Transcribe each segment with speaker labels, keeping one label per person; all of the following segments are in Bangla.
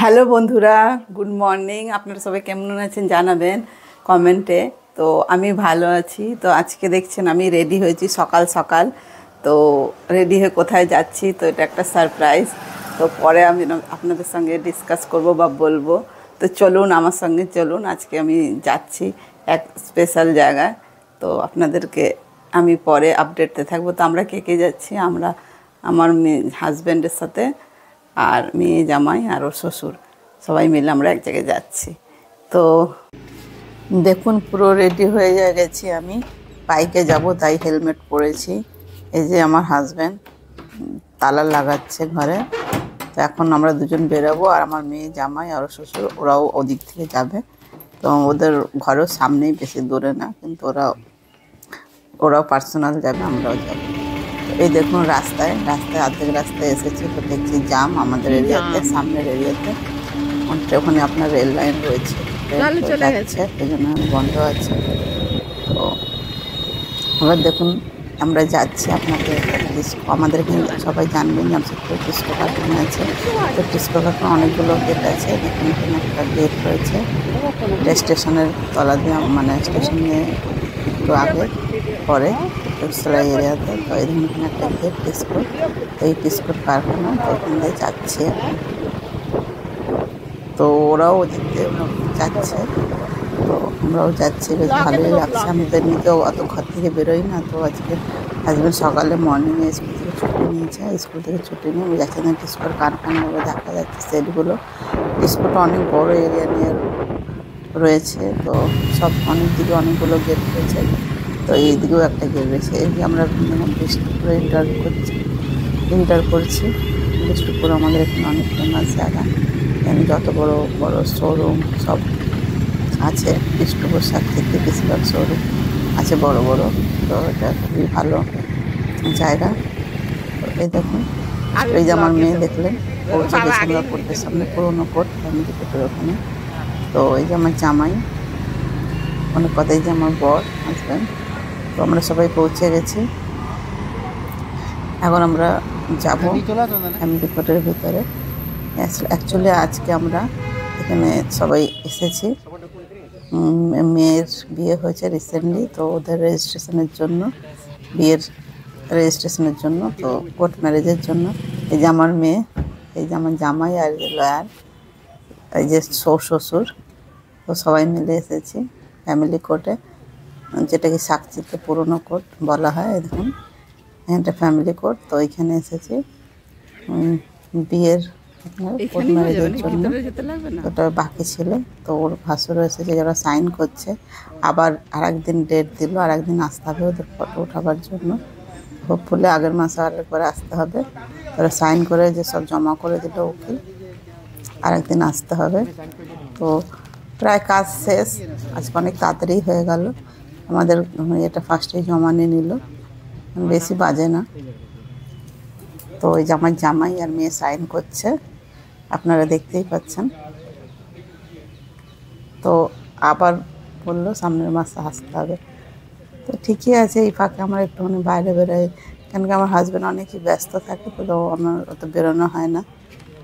Speaker 1: হ্যালো বন্ধুরা, গুড মর্নিং। আপনারা সবাই কেমন আছেন জানাবেন কমেন্টে। তো আমি ভালো আছি। তো আজকে দেখছেন আমি রেডি হয়েছি সকাল সকাল। তো রেডি হয়ে কোথায় যাচ্ছি, তো এটা একটা সারপ্রাইজ। তো পরে আমি আপনাদের সঙ্গে ডিসকাস করব বা বলবো। তো চলুন আমার সঙ্গে চলুন, আজকে আমি যাচ্ছি এক স্পেশাল জায়গায়। তো আপনাদেরকে আমি পরে আপডেটতে থাকবো। তো আমরা কে কে যাচ্ছি, আমরা আমার হাজব্যান্ডের সাথে আর মেয়ে জামাই আর ওর শ্বশুর সবাই মিলে আমরা এক জায়গায় যাচ্ছি। তো দেখুন পুরো রেডি হয়ে গেছি আমি, বাইকে যাব তাই হেলমেট পরেছি। এই যে আমার হাজব্যান্ড তালা লাগাচ্ছে ঘরে। তো এখন আমরা দুজন বেরোবো, আর আমার মেয়ে জামাই আর শ্বশুর ওরাও ওদিক থেকে যাবে। তো ওদের ঘরেও সামনেই, বেশি দূরে না, কিন্তু ওরাও পার্সোনাল যাবে, আমরাও যাবো। এই দেখুন রাস্তায় অর্ধেক রাস্তায় এসেছি। তো দেখছি জাম আমাদের এরিয়াতে, সামনের এরিয়াতে। ওখানে আপনার রেল লাইন রয়েছে, যাচ্ছে, এই জন্য বন্ধ আছে। তো এবার দেখুন আমরা যাচ্ছি। আমাদের এখানে সবাই জানবেন যে আমার টিস্কো কারখানা আছে। তো টিস্কো কারখানা অনেকগুলো গেট আছে। দেখুন এখানে একটা গেট রয়েছে স্টেশনের তলা দিয়ে, মানে স্টেশনে একটু আগে পরে সেলাই এরিয়াতে। তো এই ধরনের এখানে একটা গেট টিস্কো। তো এই টিস্কোর কারখানা, তো ওখান দিয়ে যাচ্ছি। তো ওরাও ওদিক দিয়ে যাচ্ছে, তো আমরাও যাচ্ছি। বেশ ভালোই লাগছে। আমি তো এমনিতেও অত ঘর থেকে বেরোই না। তো আজকে হাজব্যান্ড সকালে মর্নিংয়ে স্কুল থেকে ছুটি নিয়েছে। স্কুল থেকে ছুটি নিয়ে যাচ্ছে না, টিস্কোর কারখানাগুলো দেখা যাচ্ছে, সেটগুলো। টিস্কোটা অনেক বড় এরিয়া নিয়ে রয়েছে। তো সব অনেক দিকে অনেকগুলো গেট রয়েছে। তো এই দিকেও একটা গেট রয়েছে। এই যে আমরা বিষ্ণুপুরে ইন্টার করছি। বিষ্ণুপুর আমাদের এখানে অনেক ফেমাস জায়গা। এখানে যত বড় বড় শোরুম সব আছে। বিষ্ণুপুর সাত থেকে বেশিরভাগ শোরুম আছে বড় বড়। তো এটা খুবই ভালো জায়গা। তো এই দেখুন, এই যে আমার মেয়ে দেখলেন পৌঁছে গেছে আমরা কোর্টের সামনে, পুরোনো কোর্ট, ফ্যামিলি কোর্টের ওখানে। তো এই যে আমার জামাই, অনেক কথাই যে আমার বর হাজব্যান্ড। তো আমরা সবাই পৌঁছে গেছি। এখন আমরা যাবো ফ্যামিলি কোর্টের ভিতরে। অ্যাকচুয়ালি আজকে আমরা এখানে সবাই এসেছি। মেয়ের বিয়ে হয়েছে রিসেন্টলি, তো ওদের রেজিস্ট্রেশনের জন্য, বিয়ের রেজিস্ট্রেশনের জন্য, তো কোর্ট ম্যারেজের জন্য। এই যে আমার মেয়ে, এই যে আমার জামাই, আর এই যে লয়ার, এই যে শ্বশুর, তো সবাই মিলে এসেছি ফ্যামিলি কোর্টে, যেটাকে সাকচিতে পুরনো কোর্ট বলা হয়। দেখুন এখানটা ফ্যামিলি কোর্ট। তো এখানে এসেছি বিয়ের কোর্ট ম্যারেজের জন্য। ওটা বাকি ছিল, তো ওর ভাসুরও এসেছে, যারা সাইন করছে। আবার আরেকদিন ডেট দিল, আরেকদিন আসতে হবে ওদের ফটো ওঠাবার জন্য। হোপফুলি আগের মাসে আরেকবার আসতে হবে। তারা সাইন করে যে সব জমা করে দিল উকিল, আরেকদিন আসতে হবে। তো প্রায় কাজ শেষ। আজকে অনেক তাড়াতাড়ি হয়ে গেল। আমাদের এটা ফার্স্টেই জমা নিয়ে নিল, বেশি বাজে না। তো ওই যে আমার জামাই আর মেয়ে সাইন করছে, আপনারা দেখতেই পাচ্ছেন। তো আবার বললো সামনের মাসে আসতে হবে। তো ঠিকই আছে। এই ফাঁকে আমার একটুখানি বাইরে বেরোয়, কেন কি আমার হাজব্যান্ড অনেকই ব্যস্ত থাকে। তো আমার অত বেরোনো হয় না,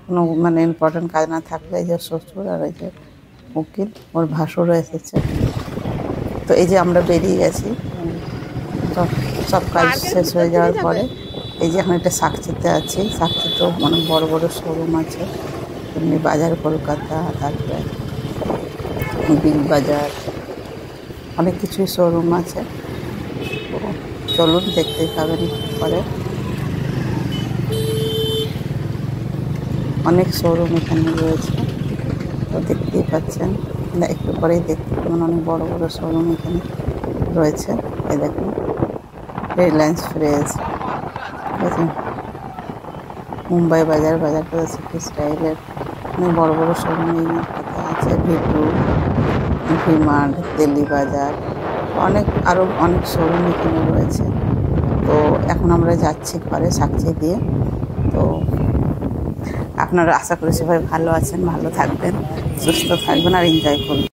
Speaker 1: কোনো মানে ইম্পর্টেন্ট কাজ না থাকলে। এই যে শ্বশুর আর এই যে উকিল, ওর ভাসুরও এসেছে। তো এই যে আমরা বেরিয়ে গেছি সব কাজ শেষ হয়ে যাওয়ার পরে। এই যে এখন একটা সাকচিতে আছি। সাকচিতেও অনেক বড় বড় শোরুম আছে, এমনি বাজার কলকাতা, তারপরে বিগ বাজার, অনেক কিছুই শোরুম আছে। তো চলুন দেখতেই পাবেন পরে। অনেক শোরুম এখানে রয়েছে, তো দেখতেই পাচ্ছেন। একটু পরেই দেখতে পাবেন অনেক বড় বড় শোরুম এখানে রয়েছে। এই দেখুন রিলায়েন্স ফ্রেশ, মুম্বাই বাজার, বাজার প্লাজা, সিটি স্টাইলের অনেক বড় বড় শোরুম আছে। ভিটু, ভিমার্ট, দিল্লি বাজার, আরও অনেক শোরুম এখানে রয়েছে। তো এখন আমরা যাচ্ছি ঘরে সাকচি দিয়ে। তো আপনারা আশা করি সবাই ভালো আছেন, ভালো থাকবেন, সুস্থ থাকবেন আর এনজয় করবেন।